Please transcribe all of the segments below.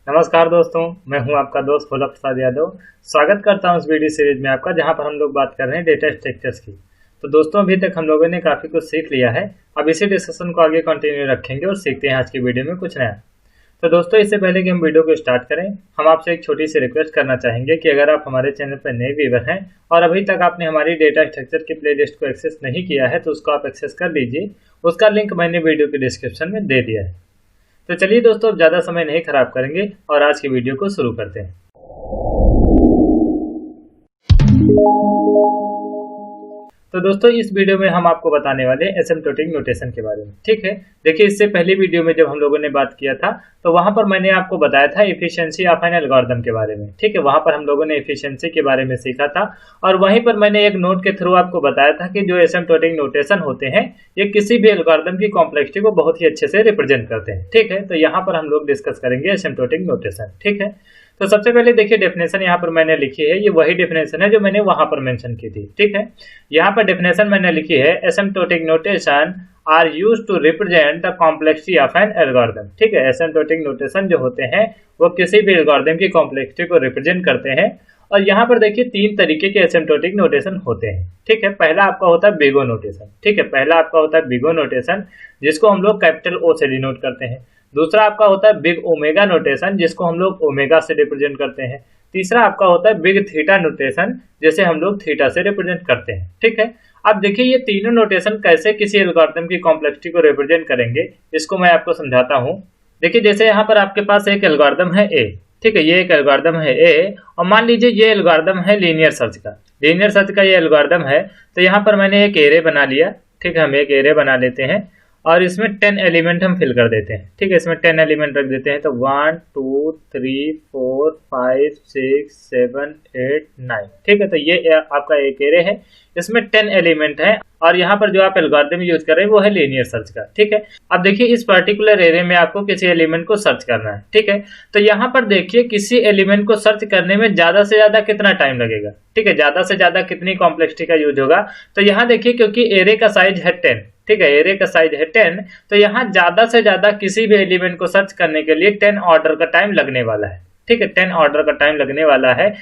नमस्कार दोस्तों, मैं हूं आपका दोस्त भोला प्रसाद यादव। स्वागत करता हूं इस वीडियो सीरीज में आपका, जहां पर हम लोग बात कर रहे हैं डेटा स्ट्रक्चर्स की। तो दोस्तों, अभी तक हम लोगों ने काफ़ी कुछ सीख लिया है। अब इसी डिस्कशन को आगे कंटिन्यू रखेंगे और सीखते हैं आज की वीडियो में कुछ नया। तो दोस्तों, इससे पहले कि हम वीडियो को स्टार्ट करें, हम आपसे एक छोटी सी रिक्वेस्ट करना चाहेंगे कि अगर आप हमारे चैनल पर नए व्यूअर हैं और अभी तक आपने हमारी डेटा स्ट्रक्चर की प्लेलिस्ट को एक्सेस नहीं किया है, तो उसको आप एक्सेस कर लीजिए। उसका लिंक मैंने वीडियो के डिस्क्रिप्शन में दे दिया है। तो चलिए दोस्तों, अब ज़्यादा समय नहीं खराब करेंगे और आज की वीडियो को शुरू करते हैं। तो दोस्तों, इस वीडियो में हम आपको बताने वाले हैं एसिम्प्टोटिक नोटेशन के बारे में। ठीक है, देखिए, इससे पहली वीडियो में जब हम लोगों ने बात किया था तो वहां पर मैंने आपको बताया था एफिशिएंसी ऑफ एन एल्गोरिथम के बारे में। ठीक है, वहां पर हम लोगों ने एफिशिएंसी के बारे में सीखा था और वहीं पर मैंने एक नोट के थ्रू आपको बताया था कि जो एसिम्प्टोटिक नोटेशन होते हैं ये किसी भी एल्गोरिथम की कॉम्प्लेक्सिटी को बहुत ही अच्छे से रिप्रेजेंट करते हैं। ठीक है, तो यहाँ पर हम लोग डिस्कस करेंगे एसिम्प्टोटिक नोटेशन। ठीक है, तो सबसे पहले देखिए, डेफिनेशन यहाँ पर मैंने लिखी है, ये वही डेफिनेशन है जो मैंने वहां पर मेंशन की थी। ठीक है, यहाँ पर डेफिनेशन मैंने लिखी है, asymptotic notation are used to represent the complexity of an algorithm. ठीक है, एसिम्प्टोटिक नोटेशन जो होते हैं वो किसी भी एल्गोरिथम की कॉम्प्लेक्सिटी को रिप्रेजेंट करते हैं। और यहाँ पर देखिए, तीन तरीके के एसिम्प्टोटिक नोटेशन होते हैं। ठीक है, पहला आपका होता है बिगो नोटेशन। ठीक है, पहला आपका होता है बिगो नोटेशन, जिसको हम लोग कैपिटल ओ से डिनोट करते हैं। दूसरा आपका होता है बिग ओमेगा नोटेशन, जिसको हम लोग ओमेगा से रिप्रेजेंट करते हैं। तीसरा आपका होता है बिग थीटा नोटेशन, जिसे हम लोग थीटा से रिप्रेजेंट करते हैं। ठीक है, अब देखिए, ये तीनों नोटेशन कैसे किसी एल्गोरिथम की कॉम्प्लेक्सिटी को रिप्रेजेंट करेंगे, इसको मैं आपको समझाता हूँ। देखिए, जैसे यहाँ पर आपके पास एक एल्गोरिथम है ए। ठीक है, ये एक एल्गोरिथम है ए, और मान लीजिए ये एल्गोरिथम है लीनियर सर्च का। लीनियर सर्च का ये एल्गोरिथम है। तो यहाँ पर मैंने एक एरे बना लिया। ठीक है, हम एक एरे बना लेते हैं और इसमें 10 एलिमेंट हम फिल कर देते हैं। ठीक है, इसमें 10 एलिमेंट रख देते हैं। तो 1 2 3 4 5 6 7 8 9। ठीक है, तो ये आपका एक एरे है, इसमें 10 एलिमेंट है और यहाँ पर जो आप एल्गोरिथम यूज कर रहे हैं वो है लीनियर सर्च का। ठीक है, अब देखिए, इस पर्टिकुलर एरे में आपको किसी एलिमेंट को सर्च करना है। ठीक है, तो यहाँ पर देखिए, किसी एलिमेंट को सर्च करने में ज्यादा से ज्यादा कितना टाइम लगेगा। ठीक है, ज्यादा से ज्यादा कितनी कॉम्प्लेक्सिटी का यूज होगा। तो यहाँ देखिए, क्योंकि एरे का साइज है 10, ठीक है, एरे का साइज है 10, तो यहाँ ज्यादा से ज्यादा किसी भी एलिमेंट को सर्च करने के लिए 10 ऑर्डर का टाइम लगने वाला है। ठीक है, 10 ऑर्डर का टाइम लगने वाला है।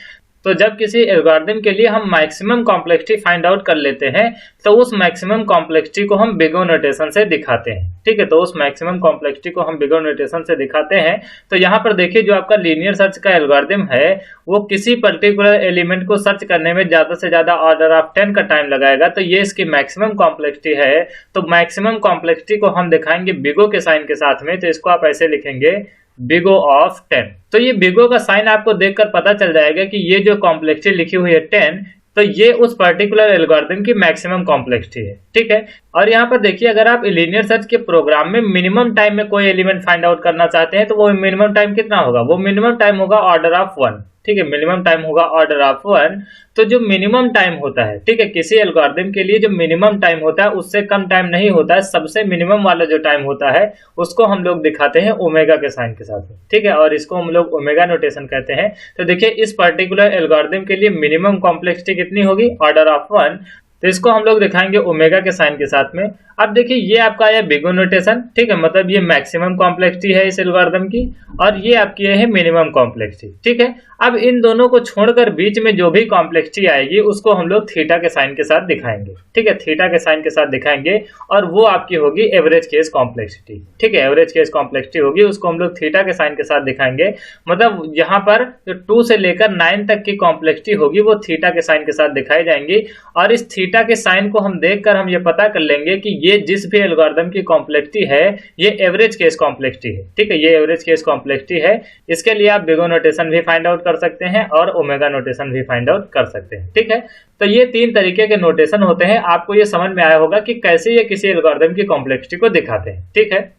तो जब किसी एल्गोरिथम के लिए हम मैक्सिमम कॉम्प्लेक्सिटी फाइंड आउट कर लेते हैं, तो उस मैक्सिमम कॉम्प्लेक्सिटी को हम बिग ओ नोटेशन से दिखाते हैं। ठीक है, तो उस मैक्सिमम कॉम्प्लेक्सिटी को हम बिग ओ नोटेशन से दिखाते हैं। तो यहाँ पर देखिए, जो आपका लीनियर सर्च का एल्गोरिथम है वो किसी पर्टिकुलर एलिमेंट को सर्च करने में ज्यादा से ज्यादा ऑर्डर ऑफ 10 का टाइम लगाएगा। तो ये इसकी मैक्सिमम कॉम्प्लेक्सिटी है। तो मैक्सिमम कॉम्प्लेक्सिटी को हम दिखाएंगे बिगो के साइन के साथ में। तो इसको आप ऐसे लिखेंगे, बिगो ऑफ 10। तो ये बिगो का साइन आपको देखकर पता चल जाएगा कि ये जो कॉम्प्लेक्सिटी लिखी हुई है 10, तो ये उस पर्टिकुलर एल्गोरिथम की मैक्सिमम कॉम्प्लेक्सिटी है। ठीक है, और यहाँ पर देखिए, अगर आप लीनियर सर्च के प्रोग्राम में मिनिमम टाइम में कोई एलिमेंट फाइंड आउट करना चाहते हैं, तो वो मिनिमम टाइम कितना होगा, वो मिनिमम टाइम होगा ऑर्डर ऑफ 1। ठीक है, मिनिमम टाइम होगा ऑर्डर ऑफ 1। तो जो मिनिमम टाइम होता है, ठीक है, किसी एल्गोरिथम के लिए जो मिनिमम टाइम होता है उससे कम टाइम नहीं होता है। सबसे मिनिमम वाला जो टाइम होता है उसको हम लोग दिखाते हैं ओमेगा के साइन के साथ में। ठीक है, और इसको हम लोग ओमेगा नोटेशन कहते हैं। तो देखिए, इस पर्टिकुलर एल्गोरिथम के लिए मिनिमम कॉम्प्लेक्सिटी कितनी होगी, ऑर्डर ऑफ 1। तो इसको हम लोग दिखाएंगे ओमेगा के साइन के साथ में। अब देखिए, ये आपका आया बिगो नोटेशन। ठीक है, मतलब ये मैक्सिमम कॉम्प्लेक्सिटी है इस एल्गोरिथम की, और ये आपकी है मिनिमम कॉम्प्लेक्सिटी। ठीक है, अब इन दोनों को छोड़कर बीच में जो भी कॉम्प्लेक्सिटी आएगी उसको हम लोग थीटा के साइन के साथ दिखाएंगे। ठीक है, थीटा के साइन के साथ दिखाएंगे और वो आपकी होगी एवरेज केस कॉम्प्लेक्सिटी। ठीक है, एवरेज केस कॉम्प्लेक्सिटी होगी, उसको हम लोग थीटा के साइन के साथ दिखाएंगे। मतलब यहाँ पर जो 2 से लेकर 9 तक की कॉम्प्लेक्सिटी होगी वो थीटा के साइन के साथ दिखाई जाएंगी। और इस थीटा के साइन को हम देखकर हम ये पता कर लेंगे कि ये जिस भी एल्गोरिथम की कॉम्प्लेक्सिटी है ये एवरेज केस कॉम्प्लेक्सिटी है। ठीक है, ये एवरेज केस कॉम्प्लेक्सिटी है। इसके लिए आप बिगो नोटेशन भी फाइंड आउट कर सकते हैं और ओमेगा नोटेशन भी फाइंड आउट कर सकते हैं। ठीक है, तो ये 3 तरीके के नोटेशन होते हैं। आपको ये समझ में आया होगा कि कैसे ये किसी एल्गोरिथम की कॉम्प्लेक्सिटी को दिखाते हैं। ठीक है,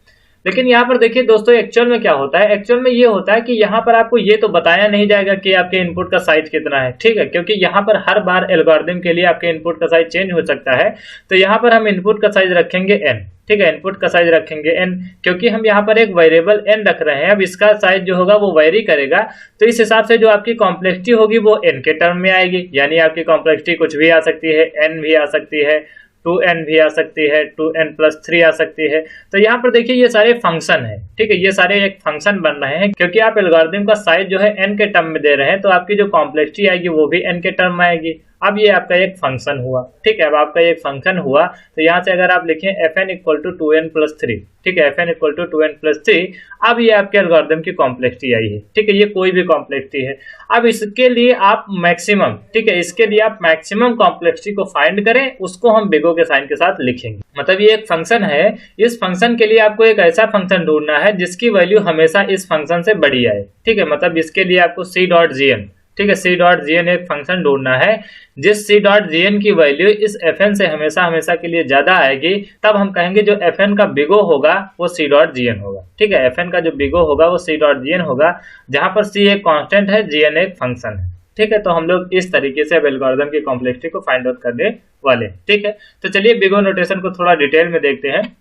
लेकिन यहाँ पर देखिए दोस्तों, एक्चुअल में क्या होता है, एक्चुअल में ये होता है कि यहाँ पर आपको ये तो बताया नहीं जाएगा कि आपके इनपुट का साइज कितना है। ठीक है, क्योंकि यहाँ पर हर बार एल्गोरिथम के लिए आपके इनपुट का साइज चेंज हो सकता है। तो यहाँ पर हम इनपुट का साइज रखेंगे n। ठीक है, इनपुट का साइज रखेंगे n, क्योंकि हम यहाँ पर एक वेरिएबल n रख रहे हैं। अब इसका साइज जो होगा वो वेरी करेगा। तो इस हिसाब से जो आपकी कॉम्प्लेक्सिटी होगी वो n के टर्म में आएगी, यानी आपकी कॉम्प्लेक्सिटी कुछ भी आ सकती है, n भी आ सकती है, 2n भी आ सकती है, 2n+3 आ सकती है। तो यहाँ पर देखिए ये सारे फंक्शन है, ठीक है, ये सारे एक फंक्शन बन रहे हैं क्योंकि आप एल्गोरिथम का साइज जो है n के टर्म में दे रहे हैं, तो आपकी जो कॉम्प्लेक्सिटी आएगी वो भी n के टर्म में आएगी। अब ये आपका एक फंक्शन हुआ, ठीक है, अब आपका एक फंक्शन हुआ, तो यहाँ से अगर आप लिखें fn इक्वल टू 2n+3, ठीक है, fn इक्वल टू 2n+3, अब ये आपके एल्गोरिथम की कॉम्प्लेक्सिटी आई है, ठीक है, ये कोई भी कॉम्प्लेक्सिटी है। अब इसके लिए आप मैक्सिमम, ठीक है, इसके लिए आप मैक्सिमम कॉम्प्लेक्सिटी को फाइंड करें, उसको हम बिग O के साइन के साथ लिखेंगे। मतलब ये एक फंक्शन है, इस फंक्शन के लिए आपको एक ऐसा फंक्शन ढूंढना है जिसकी वैल्यू हमेशा इस फंक्शन से बड़ी आए, ठीक है, मतलब इसके लिए आपको c.gn, ठीक है, c.gn एक फंक्शन ढूंढना है जिस c.gn की वैल्यू इस fn से हमेशा के लिए ज्यादा आएगी, तब हम कहेंगे जो fn का बिग O होगा वो c.gn होगा, ठीक है, fn का जो बिग O होगा वो c.gn होगा, जहां पर c एक कांस्टेंट है, gn एक फंक्शन है, ठीक है। तो हम लोग इस तरीके से अब एल्गोरिथम की कॉम्प्लेक्सिटी को फाइंड आउट करने वाले, ठीक है। तो चलिए बिग O नोटेशन को थोड़ा डिटेल में देखते हैं।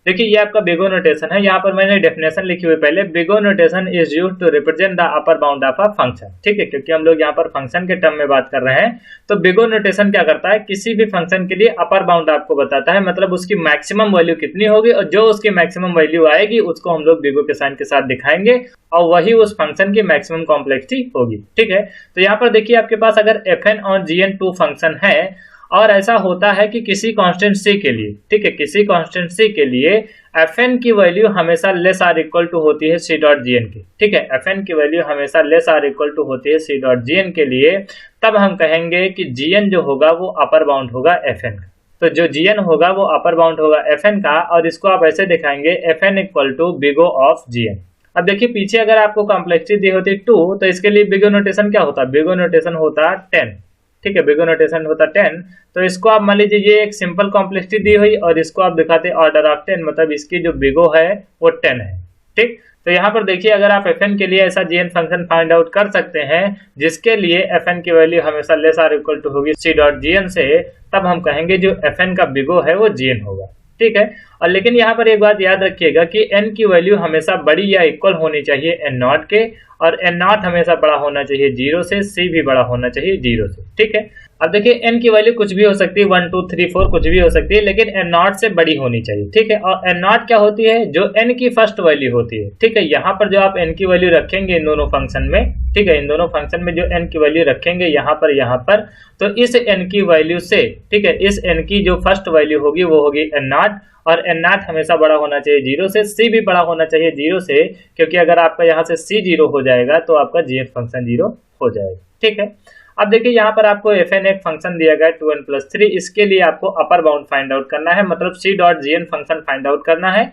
देखिए ये आपका बिग O नोटेशन है, यहाँ पर मैंने डेफिनेशन लिखी हुई पहले, big O notation is used to represent the upper bound of a function, ठीक है, क्योंकि हम लोग यहाँ पर फंक्शन के टर्म में बात कर रहे हैं। तो बिग O नोटेशन क्या करता है, किसी भी फंक्शन के लिए अपर बाउंड आपको बताता है, मतलब उसकी मैक्सिमम वैल्यू कितनी होगी, और जो उसकी मैक्सिमम वैल्यू आएगी उसको हम लोग बिग O के साइन के साथ दिखाएंगे, और वही उस फंक्शन की मैक्सिमम कॉम्प्लेक्सिटी होगी, ठीक है। तो यहाँ पर देखिए आपके पास अगर fn और gn टू फंक्शन है, और ऐसा होता है कि किसी कांस्टेंट c के लिए, ठीक है, किसी कांस्टेंट c के लिए fn की वैल्यू हमेशा लेस आर इक्वल टू होती है c.gn की, ठीक है, fn की वैल्यू हमेशा लेस आर इक्वल टू होती है c.gn के लिए, तब हम कहेंगे कि gn जो होगा वो अपर बाउंड होगा fn का। तो जो gn होगा वो अपर बाउंड होगा fn का, और इसको आप ऐसे दिखाएंगे fn equal to big O of gn। अब देखिए पीछे अगर आपको कॉम्प्लेक्सिटी दी होती 2, तो इसके लिए बिग O नोटेशन क्या होता, बिग O नोटेशन होता 10, ठीक है, बिग O नोटेशन होता 10। तो इसको आप मान लीजिए ये एक सिंपल कॉम्प्लेक्सिटी दी हुई, और इसको आप दिखाते ऑर्डर ऑफ 10, मतलब इसकी जो बिग O है वो 10 है, ठीक। तो यहाँ पर देखिए अगर आप fn के लिए ऐसा gn फंक्शन फाइंड आउट कर सकते हैं जिसके लिए fn की वैल्यू हमेशा लेस आर इक्वल टू होगी c.gn से, तब हम कहेंगे जो fn का बिग O है वो gn होगा, ठीक है। और लेकिन यहाँ पर एक बात याद रखिएगा कि n की वैल्यू हमेशा बड़ी या इक्वल होनी चाहिए n0 के, और n0 हमेशा बड़ा होना चाहिए 0 से, c भी बड़ा होना चाहिए 0 से, ठीक है। अब देखिए n की वैल्यू कुछ भी हो सकती है, 1 2 3 4 कुछ भी हो सकती है, लेकिन n0 से बड़ी होनी चाहिए, ठीक है। और n0 क्या होती है, जो n की फर्स्ट वैल्यू होती है, ठीक है। यहाँ पर जो आप n की वैल्यू रखेंगे इन दोनों फंक्शन में, ठीक है, इन दोनों फंक्शन में जो n की वैल्यू रखेंगे यहाँ पर, तो इस n की वैल्यू से, ठीक है, इस n की जो फर्स्ट वैल्यू होगी वो होगी n0, और n0 हमेशा बड़ा होना चाहिए 0 से, c भी बड़ा होना चाहिए 0 से, क्योंकि अगर आपका यहाँ से c 0 हो जाएगा तो आपका gn फंक्शन 0 हो जाएगा, ठीक है। अब देखिए यहाँ पर आपको fn एक फंक्शन दिया गया 2n+3, इसके लिए आपको अपर बाउंड फाइंड आउट करना है, मतलब c.gn फंक्शन फाइंड आउट करना है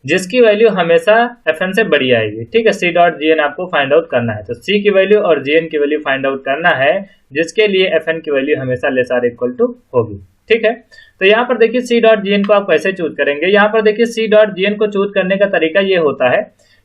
जिसकी वैल्यू हमेशा fn से बड़ी आएगी, ठीक है, c.gn आपको फाइंड आउट करना है। तो c की वैल्यू और gn की वैल्यू फाइंड आउट करना है जिसके लिए fn की वैल्यू हमेशा लेस आर इक्वल टू होगी, ठीक है। तो यहाँ पर देखिए c.gn को आप कैसे चूज करेंगे, यहाँ पर देखिए c.gn को चूज करने का तरीका ये होता है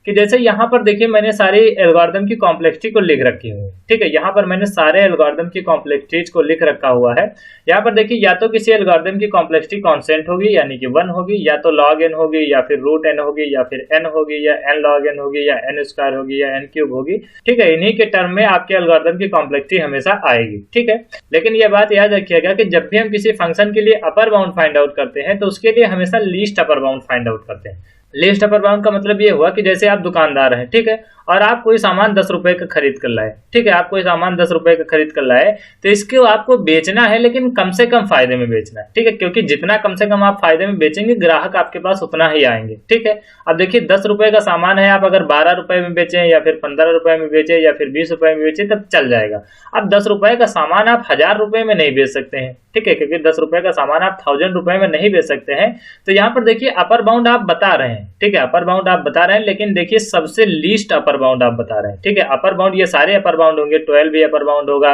कि जैसे यहाँ पर देखिए मैंने सारी एल्गोरिथम की कॉम्प्लेक्सिटी को लिख रखी है, ठीक है, यहाँ पर मैंने सारे एल्गोरिथम की कॉम्प्लेक्सिटीज को लिख रखा हुआ है। यहाँ पर देखिए या तो किसी एल्गोरिथम की कॉम्प्लेक्सिटी कांस्टेंट होगी यानी कि 1 होगी, या तो log n होगी, या फिर √n होगी, या फिर n होगी, या n log n होगी, या n स्क्वायर होगी, या n क्यूब होगी, ठीक है। इन्हीं के टर्म में आपके एल्गोरिथम की कॉम्प्लेक्सिटी हमेशा आएगी, ठीक है। लेकिन ये बात याद रखिएगा कि जब भी हम किसी फंक्शन के लिए अपर बाउंड फाइंड आउट करते हैं तो उसके लिए हमेशा least upper bound find out करते हैं। लीस्ट अपर बाउंड का मतलब ये हुआ कि जैसे आप दुकानदार हैं, ठीक है, और आप कोई सामान 10 रुपए का खरीद कर लाए, ठीक है, आप कोई सामान 10 रुपए का खरीद कर लाए, तो इसको आपको बेचना है लेकिन कम से कम फायदे में बेचना है, ठीक है, क्योंकि जितना कम से कम आप फायदे में बेचेंगे ग्राहक आपके पास उतना ही आएंगे, ठीक है। अब देखिए 10 रुपए का सामान है, आप अगर 12 रुपए में बेचें या फिर 15 रुपए में बेचें या फिर 20 रुपए में बेचें तब चल जाएगा। अब 10 रुपए का सामान आप 1000 रुपए में नहीं बेच सकते हैं, ठीक है, क्योंकि 10 रुपए का सामान आप 1000 रुपए में नहीं बेच सकते हैं। तो यहाँ पर देखिए अपर बाउंड आप बता रहे हैं, ठीक है, अपर बाउंड आप बता रहे हैं, लेकिन देखिए सबसे लीस्ट अपर बाउंड आप बता रहे हैं, ठीक है। अपर बाउंड ये सारे अपर बाउंड होंगे, 12 भी अपर बाउंड होगा,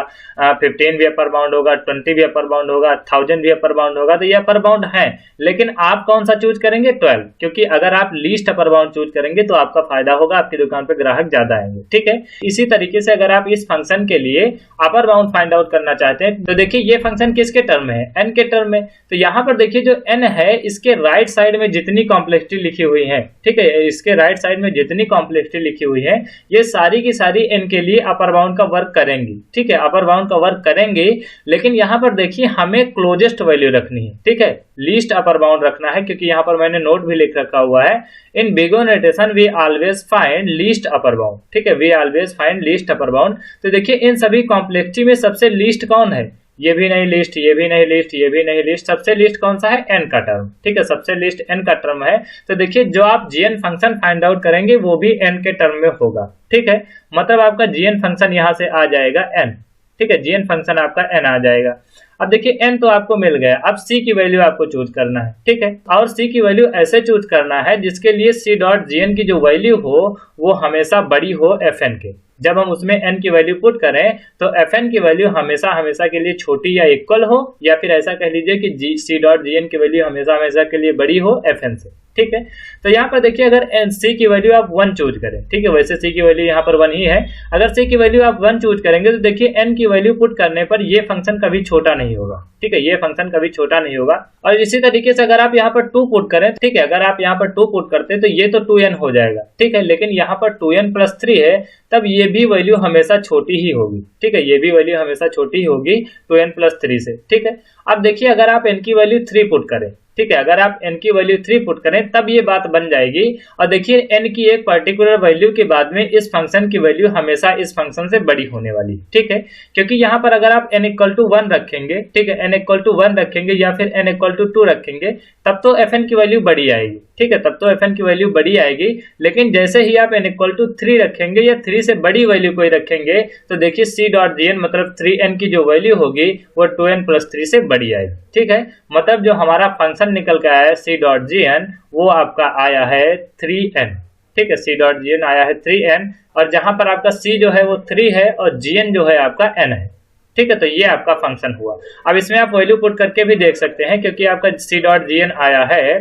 15 भी अपर बाउंड होगा, 20 भी अपर बाउंड होगा, 1000 भी अपर बाउंड होगा, तो ये अपर बाउंड है। लेकिन आप कौन सा चूज करेंगे, 12, क्योंकि अगर आप लीस्ट अपर बाउंड चूज करेंगे तो आपका फायदा होगा, आपकी दुकान पे ग्राहक ज्यादा आएंगे, ठीक है। इसी तरीके से अगर आप इस फंक्शन के लिए अपर बाउंड फाइंड आउट करना चाहते हैं तो देखिए ये फंक्शन किसके टर्म में है, n के टर्म में। तो यहाँ पर देखिए जो n है इसके राइट साइड में जितनी कॉम्प्लेक्सिटी लिखी हुई है, ठीक है, इसके राइट साइड में जितनी कॉम्प्लेक्सिटी लिखी हुई है, ये सारी की सारी n के लिए अपर बाउंड का वर्क करेंगी। ठीक है, अपर बाउंड का वर्क करेंगे, लेकिन यहाँ पर देखिए हमें क्लोजेस्ट वैल्यू रखनी है। ठीक है, लीस्ट अपर बाउंड रखना है, क्योंकि यहाँ पर मैंने नोट भी लिख रखा हुआ है, in big O notation we always find least upper bound. ठीक है, we always find least upper bound. तो देखिए इन सभी कॉम्प्लेक्सिटी में सबसे लीस्ट कौन है? ये भी नहीं लिस्ट, ये भी नहीं लिस्ट, ये भी नहीं लिस्ट, सबसे लिस्ट कौन सा है? n का टर्म। ठीक है, सबसे लिस्ट n का टर्म है। तो देखिए जो आप gn फंक्शन फाइंड आउट करेंगे वो भी n के टर्म में होगा। ठीक है, मतलब आपका gn फंक्शन यहां से आ जाएगा n। ठीक है, gn फंक्शन आपका n आ जाएगा। अब देखिए n तो आपको मिल गया, अब c की वैल्यू आपको चूज करना है। ठीक है, और c की वैल्यू ऐसे चूज करना है जिसके लिए c.gn की जो वैल्यू हो वो हमेशा बड़ी हो fn के। जब हम उसमें n की वैल्यू पुट करें तो fn की वैल्यू हमेशा हमेशा के लिए छोटी या इक्वल हो, या फिर ऐसा कह लीजिए कि c.gn की वैल्यू हमेशा हमेशा के लिए बड़ी हो fn से। ठीक है, तो यहाँ पर देखिए अगर c की वैल्यू आप 1 चूज करें, ठीक है, वैसे c की वैल्यू यहाँ पर 1 ही है, अगर c की वैल्यू आप 1 चूज करेंगे तो देखिए n की वैल्यू पुट करने पर ये फंक्शन कभी छोटा नहीं होगा। ठीक है, ये फंक्शन कभी छोटा नहीं होगा। और इसी तरीके से अगर आप यहाँ पर 2 पुट करें, ठीक है, अगर आप यहाँ पर 2 पुट करते हैं तो ये तो 2n हो जाएगा। ठीक है, लेकिन यहाँ पर 2n + 3 है, तब ये भी वैल्यू हमेशा छोटी ही होगी। ठीक है, ये भी वैल्यू हमेशा छोटी ही होगी 2n + 3 से। ठीक है, अब देखिए अगर आप n की वैल्यू 3 पुट करें, ठीक है, अगर आप n की वैल्यू 3 पुट करें तब ये बात बन जाएगी। और देखिए n की एक पर्टिकुलर वैल्यू के बाद में इस फंक्शन की वैल्यू हमेशा इस फंक्शन से बड़ी होने वाली है। ठीक है, क्योंकि यहाँ पर अगर आप n = 1 रखेंगे, ठीक है, n = 1 रखेंगे या फिर n = 2 रखेंगे, तब तो fn की वैल्यू बड़ी आएगी। ठीक है, तब तो fn की वैल्यू बड़ी आएगी। लेकिन जैसे ही आप n = 3 रखेंगे या 3 से बड़ी वैल्यू कोई रखेंगे तो देखिए c.gn मतलब 3n की जो वैल्यू होगी वो 2n + 3 से बड़ी आएगी। ठीक है, मतलब जो हमारा फंक्शन निकल के आया है c.gn वो आपका आया है 3n। ठीक है, c.gn आया है 3n, और जहां पर आपका c जो है वो 3 है और gn जो है आपका n है। ठीक है, तो ये आपका फंक्शन हुआ। अब इसमें आप वैल्यू पुट करके भी देख सकते हैं, क्योंकि आपका c.gn आया है,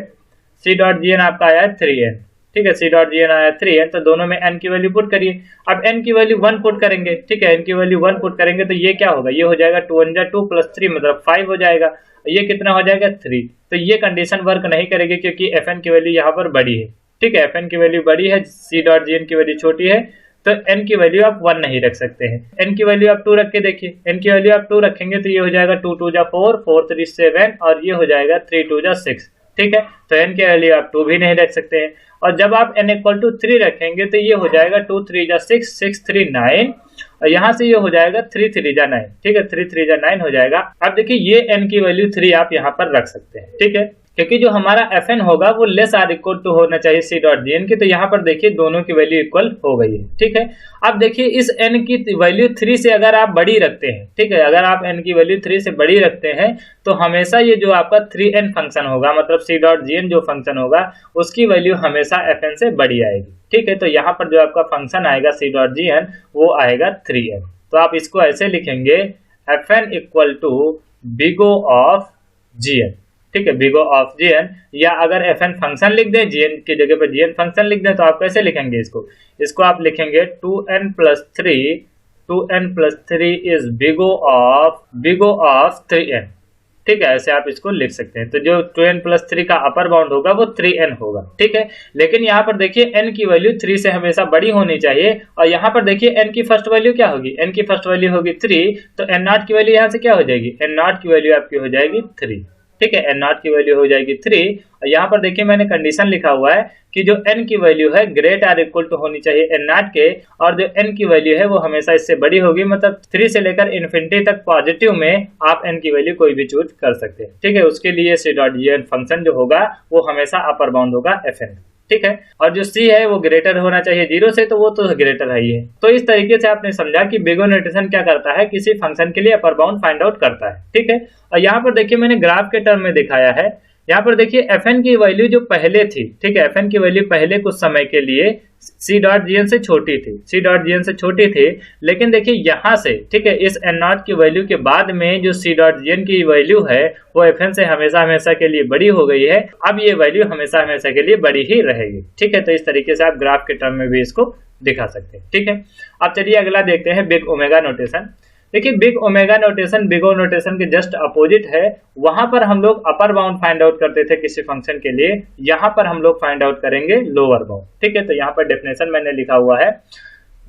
c.gn आपका आया है 3n। ठीक है, c.gn आया 3n, तो दोनों में n की वैल्यू पुट करिए। अब n की वैल्यू 1 पुट करेंगे, ठीक है, n की वैल्यू 1 पुट करेंगे तो ये क्या होगा? ये हो जाएगा 2 × 2 + 3 मतलब 5 हो जाएगा। ये कितना हो जाएगा? 3। तो ये कंडीशन वर्क नहीं करेगी क्योंकि fn की वैल्यू यहाँ पर बड़ी है। ठीक है, fn की वैल्यू बड़ी है, c.gn की वैल्यू छोटी है, तो n की वैल्यू आप 1 नहीं रख सकते हैं। n की वैल्यू आप 2 रख के देखिए, n की वैल्यू आप 2 रखेंगे तो ये हो जाएगा 2 × 2 = 4, 4 × 3 = 7 और ये हो जाएगा 3 × 2 = 6। ठीक है, तो n की वैल्यू आप 2 भी नहीं रख सकते हैं। और जब आप n = 3 रखेंगे तो ये हो जाएगा 2 × 3 = 6, 6 × 3 = 9, और यहाँ से ये हो जाएगा 3 × 3 = 9। ठीक है, 3 × 3 = 9 हो जाएगा। अब देखिए ये n की वैल्यू 3 आप यहाँ पर रख सकते हैं। ठीक है, क्योंकि जो हमारा fn होगा वो <= होना चाहिए c.gn की, तो यहाँ पर देखिए दोनों की वैल्यू इक्वल हो गई है। ठीक है, अब देखिए इस n की वैल्यू 3 से अगर आप बड़ी रखते हैं, ठीक है, अगर आप n की वैल्यू 3 से बड़ी रखते हैं तो हमेशा ये जो आपका 3n फंक्शन होगा, मतलब c.gn जो फंक्शन होगा उसकी वैल्यू हमेशा fn से बड़ी आएगी। ठीक है, तो यहाँ पर जो आपका फंक्शन आएगा c.gn वो आएगा 3n। तो आप इसको ऐसे लिखेंगे fn = big O of gn। ठीक है, big O of gn, या अगर fn फंक्शन लिख दें, gn की जगह पर gn फंक्शन लिख दें, तो आप कैसे लिखेंगे इसको आप लिखेंगे 2n + 3 is big O of 3n। ठीक है, ऐसे आप इसको लिख सकते हैं। तो जो 2n + 3 का अपर बाउंड होगा वो 3n होगा। ठीक है, लेकिन यहाँ पर देखिए n की वैल्यू 3 से हमेशा बड़ी होनी चाहिए, और यहाँ पर देखिए n की फर्स्ट वैल्यू क्या होगी? n की फर्स्ट वैल्यू होगी 3, तो n0 की वैल्यू यहाँ से क्या हो जाएगी? n0 की वैल्यू आपकी हो जाएगी 3। ठीक है, n0 की वैल्यू हो जाएगी 3, और यहाँ पर देखिए मैंने कंडीशन लिखा हुआ है कि जो n की वैल्यू है > होनी चाहिए n0 के, और जो n की वैल्यू है वो हमेशा इससे बड़ी होगी, मतलब 3 से लेकर इन्फिनिटी तक पॉजिटिव में आप n की वैल्यू कोई भी चूज कर सकते हैं। ठीक है, उसके लिए c.gn फंक्शन जो होगा वो हमेशा अपर बाउंड होगा fn। ठीक है, और जो c है वो ग्रेटर होना चाहिए 0 से, तो वो तो ग्रेटर है ही है। तो इस तरीके से आपने समझा कि बिग O नोटेशन क्या करता है, किसी फंक्शन के लिए अपर बाउंड फाइंड आउट करता है। ठीक है, और यहाँ पर देखिए मैंने ग्राफ के टर्म में दिखाया है। यहाँ पर देखिए fn की वैल्यू जो पहले थी, ठीक है, fn की वैल्यू पहले कुछ समय के लिए c.gn से छोटी थी, लेकिन देखिए यहाँ से, ठीक है, इस n0 की वैल्यू के बाद में जो c.gn की वैल्यू है वो fn से हमेशा के लिए बड़ी हो गई है। अब ये वैल्यू हमेशा के लिए बड़ी ही रहेगी। ठीक है, तो इस तरीके से आप ग्राफ के टर्म में भी इसको दिखा सकते हैं। ठीक है, अब चलिए अगला देखते हैं बिग ओमेगा नोटेशन। देखिए big omega notation big O notation के जस्ट अपोजिट है। वहां पर हम लोग अपर बाउंड फाइंड आउट करते थे किसी फंक्शन के लिए, यहाँ पर हम लोग फाइंड आउट करेंगे लोअर बाउंड। ठीक है, तो यहाँ पर डेफिनेशन मैंने लिखा हुआ है,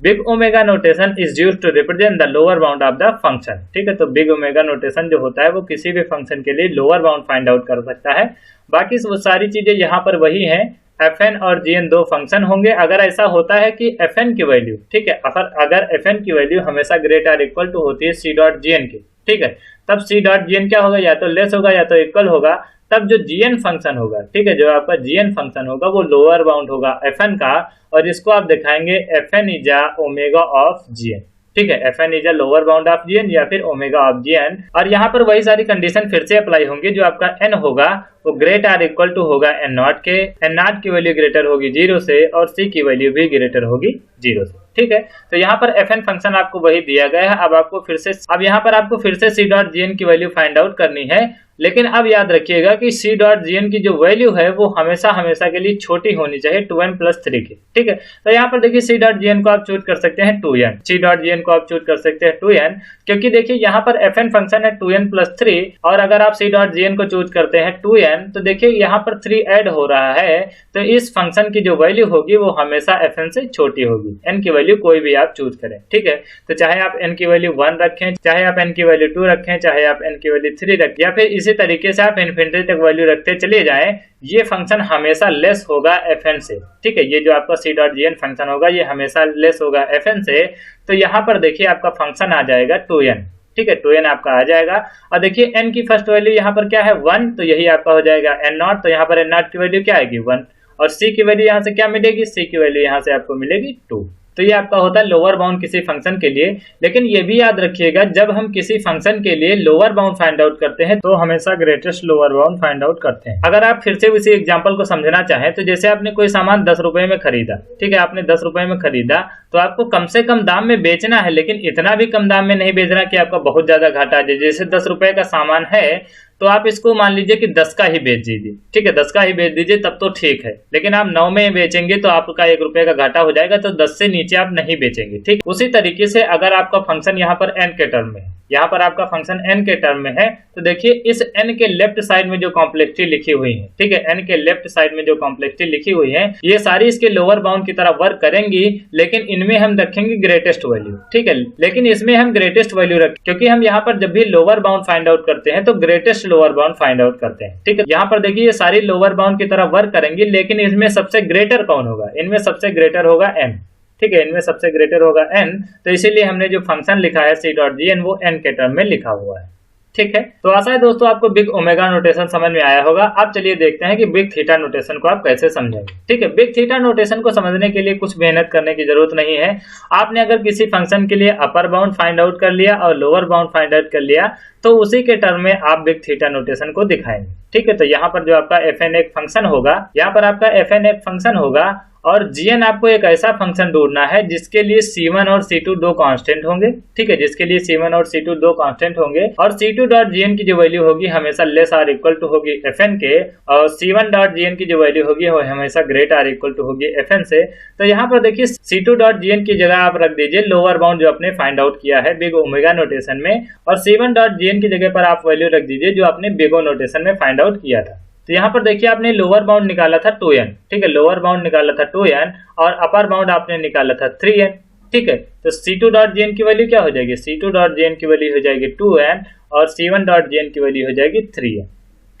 big omega notation is used to represent the lower bound of the function. ठीक है, तो बिग ओमेगा नोटेशन जो होता है वो किसी भी फंक्शन के लिए लोअर बाउंड फाइंड आउट कर सकता है। बाकी वो सारी चीजें यहाँ पर वही है। fn और gn दो फंक्शन होंगे। अगर ऐसा होता है कि fn की वैल्यू, ठीक है, अगर fn की वैल्यू हमेशा ग्रेटर आर इक्वल टू होती है c डॉट gn की, ठीक है, तब c डॉट gn क्या होगा, या तो लेस होगा या तो इक्वल होगा। तब जो gn फंक्शन होगा, ठीक है, जो आपका gn फंक्शन होगा वो लोअर बाउंड होगा fn का, और इसको आप दिखाएंगे fn is omega of gn। ठीक है, fn is lower bound of gn या फिर ओमेगा ऑफ gn। और यहाँ पर वही सारी कंडीशन फिर से अप्लाई होंगी। जो आपका n होगा वो ग्रेट आर इक्वल टू होगा n नॉट के, n नॉट की वैल्यू ग्रेटर होगी 0 से और c की वैल्यू भी ग्रेटर होगी 0 से। ठीक है, तो यहाँ पर fn फंक्शन आपको वही दिया गया है। अब यहाँ पर आपको फिर से c डॉट gn की वैल्यू फाइंड आउट करनी है। लेकिन अब याद रखिएगा कि c डॉट gn की जो वैल्यू है वो हमेशा हमेशा के लिए छोटी होनी चाहिए 2n प्लस 3 की। ठीक है, तो यहाँ पर देखिए c डॉट gn को आप चूज कर सकते हैं 2n, c डॉट gn को आप चूज कर सकते हैं 2n, क्योंकि देखिए यहाँ पर fn फंक्शन है 2n प्लस 3, और अगर आप c डॉट gn को चूज करते हैं 2n तो देखिए यहाँ पर 3 ऐड हो रहा है, तो इस फंक्शन की जो वैल्यू होगी वो हमेशा fn से छोटी होगी। n की वैल्यू कोई भी आप चूज करें। ठीक है, तो चाहे आप n की वैल्यू 1 रखें, चाहे आप n की वैल्यू 2 रखें, चाहे आप n की वैल्यू 3 रखें, या फिर इसी तरीके से आप इन्फिनिटी तक वैल्यू रखते चले जाएं, ये फंक्शन हमेशा लेस होगा fn से। ठीक है, ये जो आपका c डॉट gn फंक्शन होगा ये हमेशा लेस होगा fn से। तो यहाँ पर देखिए आपका फंक्शन आ जाएगा 2n। ठीक है, 2n आपका आ जाएगा। और देखिए n की फर्स्ट वैल्यू यहाँ पर क्या है 1, तो यही आपका हो जाएगा n नॉट। तो यहाँ पर n नॉट की वैल्यू क्या आएगी 1, और c की वैल्यू यहाँ से क्या मिलेगी, c की वैल्यू यहाँ से आपको मिलेगी 2। तो ये आपका होता है लोअर बाउंड किसी फंक्शन के लिए। लेकिन ये भी याद रखिएगा, जब हम किसी फंक्शन के लिए लोअर बाउंड फाइंड आउट करते हैं तो हमेशा greatest lower bound find out करते हैं। अगर आप फिर से उसी एग्जांपल को समझना चाहें तो जैसे आपने कोई सामान 10 रुपए में खरीदा, ठीक है, आपने 10 रुपए में खरीदा, तो आपको कम से कम दाम में बेचना है, लेकिन इतना भी कम दाम में नहीं बेचना कि आपका बहुत ज्यादा घाटा आ जाए। जैसे 10 रुपए का सामान है तो आप इसको मान लीजिए कि 10 का ही बेच दीजिए। ठीक है, 10 का ही बेच दीजिए तब तो ठीक है, लेकिन आप 9 में बेचेंगे तो आपका 1 रुपए का घाटा हो जाएगा, तो 10 से नीचे आप नहीं बेचेंगे। ठीक, उसी तरीके से अगर आपका फंक्शन यहाँ पर n के टर्म में है, यहाँ पर आपका फंक्शन n के टर्म में है, तो देखिए इस n के लेफ्ट साइड में जो कॉम्प्लेक्सिटी लिखी हुई है, ठीक है, n के लेफ्ट साइड में जो कॉम्प्लेक्सिटी लिखी हुई है ये सारी इसके लोअर बाउंड की तरह वर्क करेंगी, लेकिन इनमें हम रखेंगे ग्रेटेस्ट वैल्यू। ठीक है, लेकिन इसमें हम ग्रेटेस्ट वैल्यू रखें, क्योंकि हम यहाँ पर जब भी लोअर बाउंड फाइंड आउट करते हैं तो greatest lower bound find out करते हैं। ठीक है, यहाँ पर देखिए ये सारी लोअर बाउंड की तरह वर्क करेंगी, लेकिन इसमें सबसे ग्रेटर कौन होगा, इनमें सबसे ग्रेटर होगा n। ठीक है, इनमें सबसे ग्रेटर होगा n, तो इसीलिए हमने जो फंक्शन लिखा है c डॉट gn वो n के टर्म में लिखा हुआ है। ठीक है, तो आशा है दोस्तों आपको बिग ओमेगा नोटेशन समझ में आया होगा। अब चलिए देखते हैं कि बिग थीटा नोटेशन को आप कैसे समझेंगे। ठीक है, बिग थीटा नोटेशन को समझने के लिए कुछ मेहनत करने की जरूरत नहीं है। आपने अगर किसी फंक्शन के लिए अपर बाउंड फाइंड आउट कर लिया और लोअर बाउंड फाइंड आउट कर लिया तो उसी के टर्म में आप बिग थीटा नोटेशन को दिखाएंगे। ठीक है, तो यहाँ पर जो आपका fn एक फंक्शन होगा, यहाँ पर आपका fn एक फंक्शन होगा, और gn आपको एक ऐसा फंक्शन ढूंढना है जिसके लिए c1 और c2 दो कांस्टेंट होंगे। ठीक है, जिसके लिए c1 और c2 दो कांस्टेंट होंगे, और c2 डॉट gn की जो वैल्यू होगी हमेशा लेस आर इक्वल टू होगी fn के, और c1 डॉट gn की जो वैल्यू होगी वो हमेशा ग्रेट आर इक्वल टू होगी fn से। तो यहाँ पर देखिए c2 डॉट gn की जगह आप रख दीजिए लोअर बाउंड जो आपने फाइंड आउट किया है बिग ओमेगा नोटेशन में, और c1 डॉट gn की जगह पर आप वैल्यू रख दीजिए जो आपने बिग ओ नोटेशन में फाइंड आउट किया था। तो यहाँ पर देखिए आपने लोअर बाउंड निकाला था 2n, ठीक है, लोअर बाउंड निकाला था 2n, और अपर बाउंड आपने निकाला था 3n। ठीक है, तो c2 डॉट gn की वैल्यू क्या हो जाएगी, c2 डॉट gn की वैल्यू हो जाएगी 2n, और c1 डॉट gn की वैल्यू हो जाएगी 3n।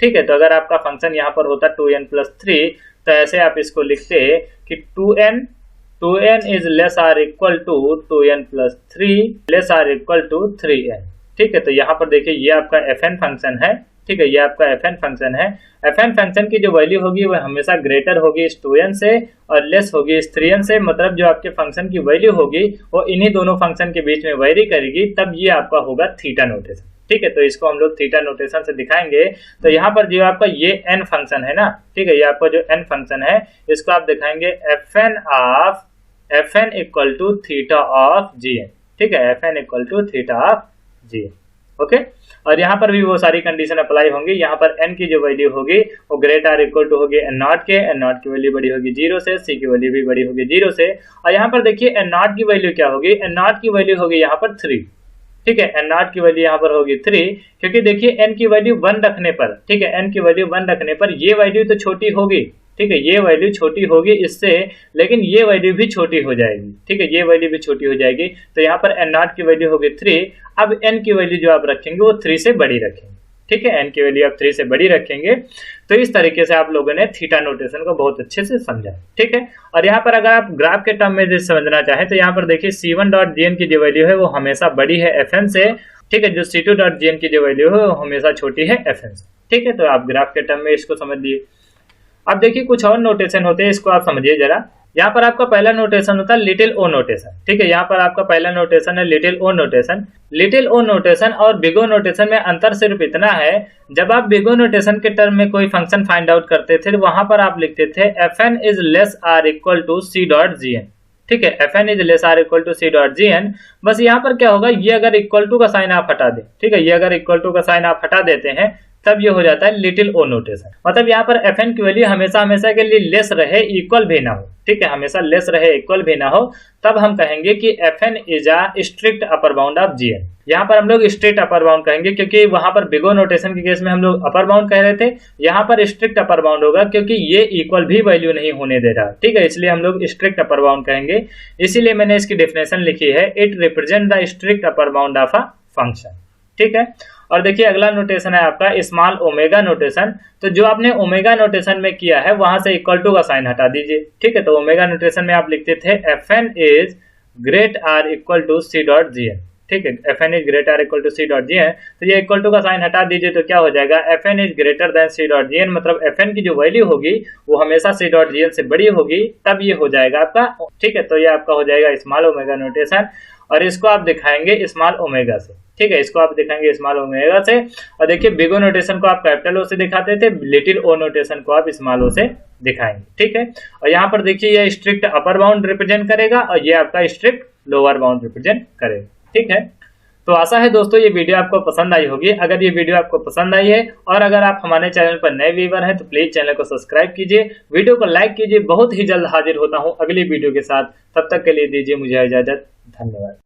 ठीक है, तो अगर आपका फंक्शन यहाँ पर होता 2n प्लस 3 तो ऐसे आप इसको लिखते कि 2n is less or equal to 2n plus 3 less or equal to 3n। ठीक है, तो यहाँ पर देखिए ये आपका fn फंक्शन है। ठीक है, ये आपका fn फंक्शन है। fn फंक्शन की जो वैल्यू होगी वो हमेशा ग्रेटर होगी इस 2n से और लेस होगी इस 3n से, मतलब जो आपके फंक्शन की वैल्यू होगी वो इन्हीं दोनों फंक्शन के बीच में वेरी करेगी, तब ये आपका होगा थीटा नोटेशन। ठीक है, तो इसको हम लोग थीटा नोटेशन से दिखाएंगे। तो यहाँ पर जो आपका ये n फंक्शन है ना, ठीक है, ये आपका जो n फंक्शन है इसको आप दिखाएंगे fn equal to theta of gn। ठीक है, fn equal to theta of gn। Okay, और यहाँ पर भी वो सारी कंडीशन अप्लाई होंगी। यहाँ पर n की जो वैल्यू होगी वो ग्रेट आर इक्वल टू होगी n नॉट के, n नॉट की वैल्यू बड़ी होगी 0 से, c की वैल्यू भी बड़ी होगी 0 से, और यहाँ पर देखिए n नॉट की वैल्यू क्या होगी, n नॉट की वैल्यू होगी यहाँ पर 3। ठीक है, एन नॉट की वैल्यू यहाँ पर होगी 3, क्योंकि देखिए एन की वैल्यू 1 रखने पर, ठीक है, एन की वैल्यू 1 रखने पर ये वैल्यू तो छोटी होगी, ठीक है, ये वैल्यू छोटी होगी इससे, लेकिन ये वैल्यू भी छोटी हो जाएगी, ठीक है, ये वैल्यू भी छोटी हो जाएगी। तो यहाँ पर एन नॉट की वैल्यू होगी 3। अब एन की वैल्यू जो आप रखेंगे वो 3 से बड़ी रखेंगे, ठीक है, एन की वैल्यू आप 3 से बड़ी रखेंगे। तो इस तरीके से आप लोगों ने थीटा नोटेशन को बहुत अच्छे से समझा, ठीक है। और यहाँ पर अगर आप ग्राफ के टर्म में समझना चाहें तो यहाँ पर देखिए C1.gn की जो वैल्यू है वो हमेशा बड़ी है Fn से, ठीक है, जो C2.gn की जो वैल्यू है वो हमेशा छोटी है Fn से, ठीक है। तो आप ग्राफ के टर्म में इसको समझ लिए। अब देखिए कुछ और नोटेशन होते हैं, इसको आप समझिए जरा। यहाँ पर आपका पहला नोटेशन होता है लिटिल ओ नोटेशन, ठीक है, यहाँ पर आपका पहला नोटेशन है little O notation. Little O notation और बिग ओ नोटेशन में अंतर सिर्फ इतना है, जब आप बिग ओ नोटेशन के टर्म में कोई फंक्शन फाइंड आउट करते थे वहां पर आप लिखते थे fn is less or equal to c.gn, ठीक है, fn is less or equal to c.gn। बस यहाँ पर क्या होगा, ये अगर इक्वल टू का साइन आप हटा दें, ठीक है, ये अगर इक्वल टू का साइन आप हटा देते हैं तब ये हो जाता है लिटिल ओ नोटेशन। मतलब यहाँ पर fn की वैल्यू हमेशा हमेशा के लिए लेस रहे, इक्वल भी ना हो, ठीक है, हमेशा लेस रहे, इक्वल भी ना हो, तब हम कहेंगे कि fn is a strict upper bound of gn। यहाँ पर हम लोग स्ट्रिक्ट अपर बाउंड कहेंगे क्योंकि वहां पर बिग ओ नोटेशन के केस में हम लोग अपर बाउंड कह रहे थे, यहाँ पर स्ट्रिक्ट अपर बाउंड होगा क्योंकि ये इक्वल भी वैल्यू नहीं होने दे रहा, ठीक है, इसलिए हम लोग स्ट्रिक्ट अपर बाउंड कहेंगे। इसीलिए मैंने इसकी डेफिनेशन लिखी है, it represent the strict upper bound of a function, ठीक है। और देखिए अगला नोटेशन है आपका स्मॉल ओमेगा नोटेशन। तो जो आपने ओमेगा नोटेशन में किया है वहां से इक्वल टू का साइन हटा दीजिए, ठीक है। तो ओमेगा नोटेशन में आप लिखते थे fn is great or equal to c.gn, ठीक है, fn is great or equal to c.gn। तो ये इक्वल टू का साइन हटा दीजिए तो क्या हो जाएगा, fn is greater than c.gn, मतलब fn की जो वैल्यू होगी वो हमेशा c.gn से बड़ी होगी, तब ये हो जाएगा आपका, ठीक है। तो ये आपका हो जाएगा स्मॉल ओमेगा नोटेशन, और इसको आप दिखाएंगे स्मॉल ओमेगा से, ठीक है, इसको आप दिखाएंगे स्मॉल ओमेगा से। और देखिए बिग ओ नोटेशन को आप कैपिटल ओ से दिखाते थे, लिटिल ओ नोटेशन को आप स्मॉल ओ से दिखाएंगे, ठीक है। और यहाँ पर देखिए ये स्ट्रिक्ट अपर बाउंड रिप्रेजेंट करेगा और ये आपका स्ट्रिक्ट लोअर बाउंड रिप्रेजेंट करेगा, ठीक है। तो आशा है दोस्तों ये वीडियो आपको पसंद आई होगी। अगर ये वीडियो आपको पसंद आई है और अगर आप हमारे चैनल पर नए व्यूअर हैं तो प्लीज चैनल को सब्सक्राइब कीजिए, वीडियो को लाइक कीजिए। बहुत ही जल्द हाजिर होता हूँ अगली वीडियो के साथ, तब तक के लिए दीजिए मुझे इजाजत, धन्यवाद।